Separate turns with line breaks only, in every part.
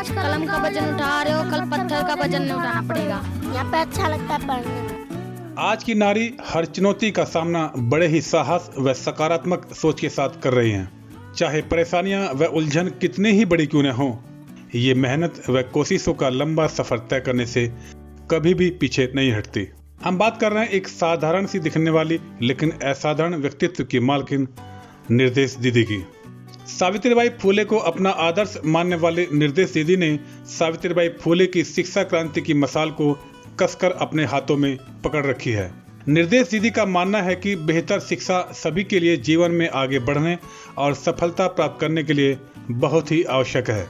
आज कलम का वजन उठा रहे हो, कल पत्थर का वजन नहीं उठाना पड़ेगा।
यहाँ पे अच्छा लगता है पढ़ने में।
आज की नारी हर चुनौती का सामना बड़े ही साहस व सकारात्मक सोच के साथ कर रही हैं। चाहे परेशानियां व उलझन कितनी ही बड़ी क्यों न हो, ये मेहनत व कोशिशों का लंबा सफर तय करने से कभी भी पीछे नहीं हटती। हम बात कर रहे हैं एक साधारण सी दिखने वाली लेकिन असाधारण व्यक्तित्व की मालकिन निर्देश दीदी की। सावित्रीबाई फूले को अपना आदर्श मानने वाले निर्देश दीदी ने सावित्रीबाई फूले की शिक्षा क्रांति की मसाल को कसकर अपने हाथों में पकड़ रखी है। निर्देश दीदी का मानना है कि बेहतर शिक्षा सभी के लिए जीवन में आगे बढ़ने और सफलता प्राप्त करने के लिए बहुत ही आवश्यक है।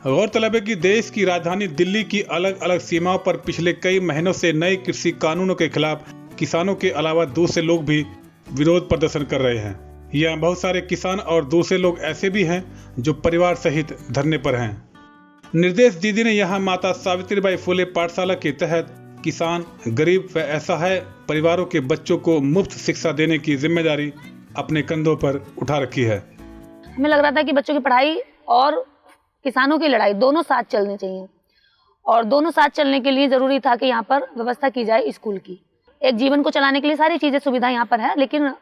गौरतलब है कि देश की राजधानी दिल्ली की अलग अलग सीमाओं पर पिछले कई महीनों से नए कृषि कानूनों के खिलाफ किसानों के अलावा दूसरे लोग भी विरोध प्रदर्शन कर रहे हैं। यहाँ बहुत सारे किसान और दूसरे लोग ऐसे भी हैं जो परिवार सहित धरने पर हैं। निर्देश दीदी ने यहाँ माता सावित्रीबाई फूले पाठशाला के तहत किसान, गरीब व असहाय परिवारों के बच्चों को मुफ्त शिक्षा देने की जिम्मेदारी अपने कंधों पर उठा रखी है।
हमें लग रहा था कि बच्चों की पढ़ाई और किसानों की लड़ाई दोनों साथ चलनी चाहिए, और दोनों साथ चलने के लिए ज़रूरी था कि यहाँ पर व्यवस्था की जाए स्कूल की। एक जीवन को चलाने के लिए सारी चीज़ें सुविधा यहाँ पर है, लेकिन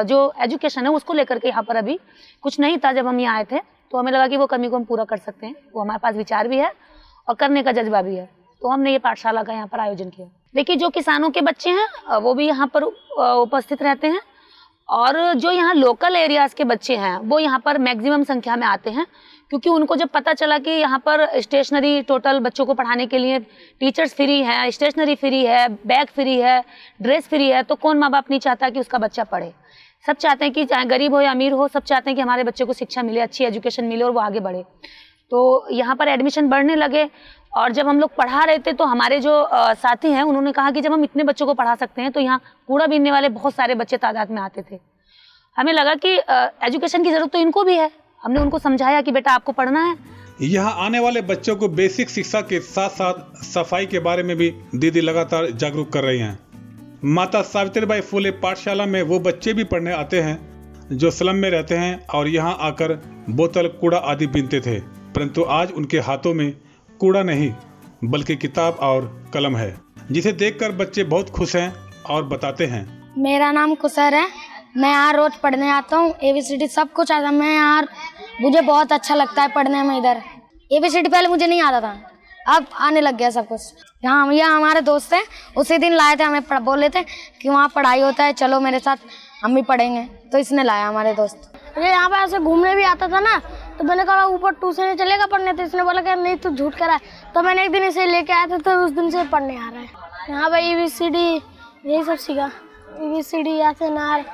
जो एजुकेशन है उसको लेकर के यहाँ पर अभी कुछ नहीं था। जब हम यहाँ आए थे तो हमें लगा कि वो कमी को हम पूरा कर सकते हैं, वो हमारे पास विचार भी है और करने का जज्बा भी है, तो हमने ये पाठशाला का यहाँ पर आयोजन किया। देखिए, जो किसानों के बच्चे हैं वो भी यहाँ पर उपस्थित रहते हैं, और जो यहाँ लोकल एरियाज़ के बच्चे हैं वो यहाँ पर मैक्सिमम संख्या में आते हैं, क्योंकि उनको जब पता चला कि यहाँ पर स्टेशनरी टोटल बच्चों को पढ़ाने के लिए टीचर्स फ्री हैं, स्टेशनरी फ्री है, बैग फ्री है, ड्रेस फ्री है, तो कौन माँ बाप नहीं चाहता कि उसका बच्चा पढ़े। सब चाहते हैं कि चाहे गरीब हो या अमीर हो, सब चाहते हैं कि हमारे बच्चे को शिक्षा मिले, अच्छी एजुकेशन मिले और वो आगे बढ़े। तो यहाँ पर एडमिशन बढ़ने लगे, और जब हम लोग पढ़ा रहे थे तो हमारे जो साथी हैं उन्होंने कहा कि जब हम इतने बच्चों को पढ़ा सकते हैं तो यहाँ कूड़ा बीनने वाले बहुत सारे बच्चे तादाद में आते थे। हमें लगा कि एजुकेशन की ज़रूरत तो इनको भी है। हमने उनको समझाया कि बेटा आपको पढ़ना है।
यहाँ आने वाले बच्चों को बेसिक शिक्षा के साथ साथ सफाई के बारे में भी दीदी लगातार जागरूक कर रही हैं। माता सावित्रीबाई फूले पाठशाला में वो बच्चे भी पढ़ने आते हैं जो स्लम में रहते हैं और यहाँ आकर बोतल, कूड़ा आदि बीनते थे, परंतु आज उनके हाथों में कूड़ा नहीं बल्कि किताब और कलम है, जिसे देखकर बच्चे बहुत खुश हैं और बताते हैं।
मेरा नाम कुसर है, मैं यहाँ रोज पढ़ने आता हूँ। ABCD सब कुछ आता है। मैं यहाँ मुझे बहुत अच्छा लगता है पढ़ने में। इधर ABCD पहले मुझे नहीं आता था, अब आने लग गया सब कुछ। यहाँ हमारे दोस्त हैं, उसी दिन लाए थे, हमें बोले थे कि वहाँ पढ़ाई होता है, चलो मेरे साथ, हम भी पढ़ेंगे, तो इसने लाया हमारे दोस्त। मुझे यहाँ पे ऐसे घूमने भी आता था ना, तो मैंने कहा ऊपर ट्यूशन चलेगा पढ़ने, तो इसने बोला कि नहीं तू झूठ करा है, तो मैंने एक दिन इसे लेके आया था, तो उस दिन से पढ़ने आ रहा है। यहाँ पे ABCD यही सब सीखा, ABCD ऐसे नार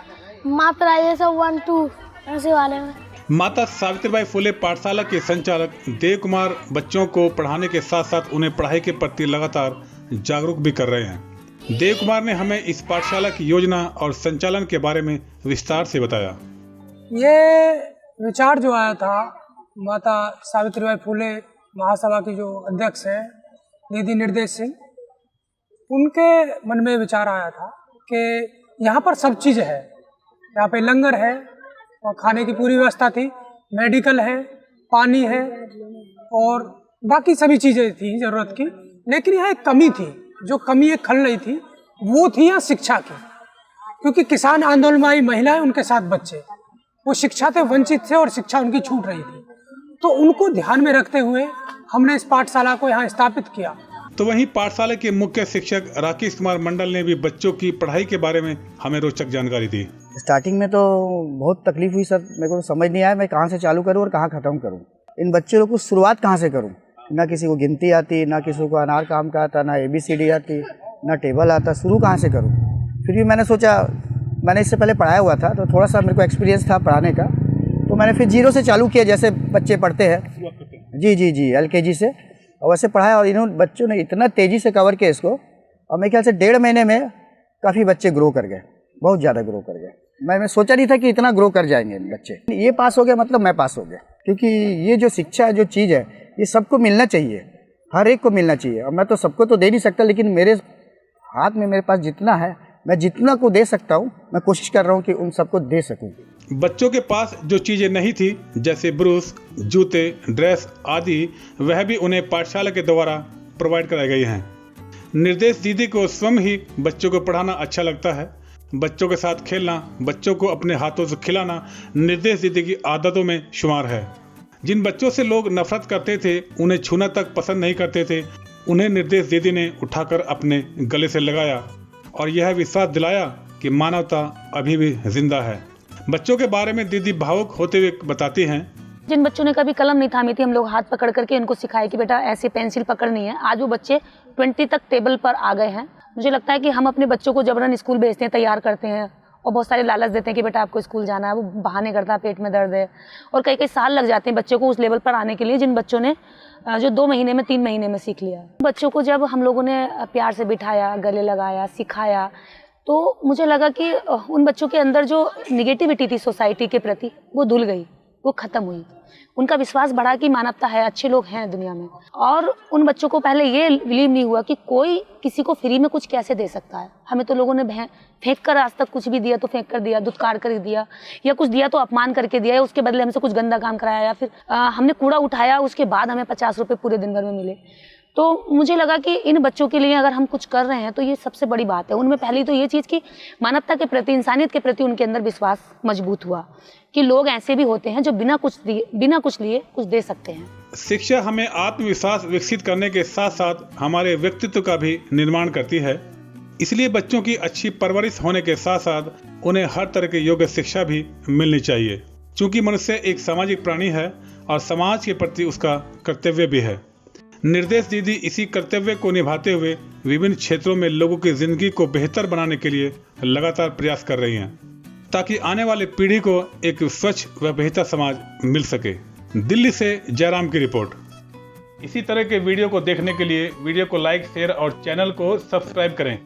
मात्रा ये सब 1 2 ऐसे वाले में।
माता सावित्रीबाई फूले पाठशाला के संचालक देव कुमार बच्चों को पढ़ाने के साथ साथ उन्हें पढ़ाई के प्रति लगातार जागरूक भी कर रहे हैं। देव कुमार ने हमें इस पाठशाला की योजना और संचालन के बारे में विस्तार से बताया।
ये विचार जो आया था माता सावित्रीबाई फूले महासभा की जो अध्यक्ष हैं दीदी निर्देश सिंह, उनके मन में विचार आया था कि यहाँ पर सब चीज़ है। यहाँ पे लंगर है और खाने की पूरी व्यवस्था थी, मेडिकल है, पानी है और बाकी सभी चीज़ें थी ज़रूरत की, लेकिन यहाँ एक कमी थी। जो कमी एक खल रही थी वो थी यहाँ शिक्षा की, क्योंकि किसान आंदोलन में आई महिलाएं, उनके साथ बच्चे, वो शिक्षा से वंचित थे और शिक्षा उनकी छूट रही थी। तो उनको ध्यान में रखते हुए हमने इस पाठशाला को यहाँ स्थापित किया।
तो वहीं पाठशाला के मुख्य शिक्षक राकेश कुमार मंडल ने भी बच्चों की पढ़ाई के बारे में हमें रोचक जानकारी दी।
स्टार्टिंग में तो बहुत तकलीफ हुई सर, मेरे को समझ नहीं आया मैं कहाँ से चालू करूँ और कहाँ ख़त्म करूँ। इन बच्चों लोग को शुरुआत कहाँ से करूँ, ना किसी को गिनती आती, ना किसी को अनार काम का आता, ना ABCD आती, ना टेबल आता, शुरू कहाँ से करूँ। फिर भी मैंने सोचा, मैंने इससे पहले पढ़ाया हुआ था तो थोड़ा सा मेरे को एक्सपीरियंस था पढ़ाने का, तो मैंने फिर 0 से चालू किया, जैसे बच्चे पढ़ते हैं जी LKG से, और वैसे पढ़ाया। और इन्होंने बच्चों ने इतना तेज़ी से कवर किया इसको, और मेरे ख्याल से 1.5 महीने में काफ़ी बच्चे ग्रो कर गए, बहुत ज़्यादा ग्रो कर गए। मैं सोचा नहीं था कि इतना ग्रो कर जाएंगे बच्चे। ये पास हो गया मतलब मैं पास हो गया, क्योंकि ये जो शिक्षा जो चीज़ है ये सबको मिलना चाहिए, हर एक को मिलना चाहिए। और मैं तो सबको तो दे नहीं सकता, लेकिन मेरे हाथ में मेरे पास जितना है, मैं जितना को दे सकता हूँ मैं कोशिश कर रहा हूँ कि उन सबको दे सकूँ।
बच्चों के पास जो चीज़ें नहीं थी जैसे ब्रश, जूते, ड्रेस आदि, वह भी उन्हें पाठशाला के द्वारा प्रोवाइड कराई गई हैं। निर्देश दीदी को स्वयं ही बच्चों को पढ़ाना अच्छा लगता है। बच्चों के साथ खेलना, बच्चों को अपने हाथों से खिलाना निर्देश दीदी की आदतों में शुमार है। जिन बच्चों से लोग नफरत करते थे, उन्हें छूना तक पसंद नहीं करते थे, उन्हें निर्देश दीदी ने उठाकर अपने गले से लगाया और यह विश्वास दिलाया कि मानवता अभी भी जिंदा है। बच्चों के बारे में दीदी भावुक होते हुए बताती हैं,
जिन बच्चों ने कभी कलम नहीं थामी थी, हम लोग हाथ पकड़ करके इनको सिखाए कि बेटा ऐसे पेंसिल पकड़नी है। आज वो बच्चे 20 तक टेबल पर आ गए हैं। मुझे लगता है कि हम अपने बच्चों को जबरन स्कूल भेजते हैं, तैयार करते हैं और बहुत सारे लालच देते हैं कि बेटा आपको स्कूल जाना है। वो बहाने करता है, पेट में दर्द है, और कई कई साल लग जाते हैं बच्चों को उस लेवल पर आने के लिए जिन बच्चों ने जो 2 महीने में 3 महीने में सीख लिया। बच्चों को जब हम लोगों ने प्यार से बिठाया, गले लगाया, सिखाया, तो मुझे लगा कि उन बच्चों के अंदर जो निगेटिविटी थी सोसाइटी के प्रति, वो धुल गई, वो खत्म हुई। उनका विश्वास बढ़ा कि मानवता है, अच्छे लोग हैं दुनिया में। और उन बच्चों को पहले ये बिलीव नहीं हुआ कि कोई किसी को फ्री में कुछ कैसे दे सकता है। हमें तो लोगों ने फेंक कर आज तक कुछ भी दिया तो फेंक कर दिया, दुत्कार कर दिया, या कुछ दिया तो अपमान करके दिया, या उसके बदले हमसे कुछ गंदा काम कराया, या फिर हमने कूड़ा उठाया उसके बाद हमें 50 रुपये पूरे दिन भर में मिले। तो मुझे लगा कि इन बच्चों के लिए अगर हम कुछ कर रहे हैं तो ये सबसे बड़ी बात है। उनमें पहली तो ये चीज़ कि मानवता के प्रति, इंसानियत के प्रति उनके अंदर विश्वास मजबूत हुआ कि लोग ऐसे भी होते हैं जो बिना कुछ लिए कुछ दे सकते हैं।
शिक्षा हमें आत्मविश्वास विकसित करने के साथ साथ हमारे व्यक्तित्व का भी निर्माण करती है। इसलिए बच्चों की अच्छी परवरिश होने के साथ साथ उन्हें हर तरह की योग्य शिक्षा भी मिलनी चाहिए, क्योंकि मनुष्य एक सामाजिक प्राणी है और समाज के प्रति उसका कर्तव्य भी है। निर्देश दीदी इसी कर्तव्य को निभाते हुए विभिन्न क्षेत्रों में लोगों की जिंदगी को बेहतर बनाने के लिए लगातार प्रयास कर रही हैं, ताकि आने वाले पीढ़ी को एक स्वच्छ व बेहतर समाज मिल सके। दिल्ली से जयराम की रिपोर्ट। इसी तरह के वीडियो को देखने के लिए वीडियो को लाइक, शेयर और चैनल को सब्सक्राइब करें।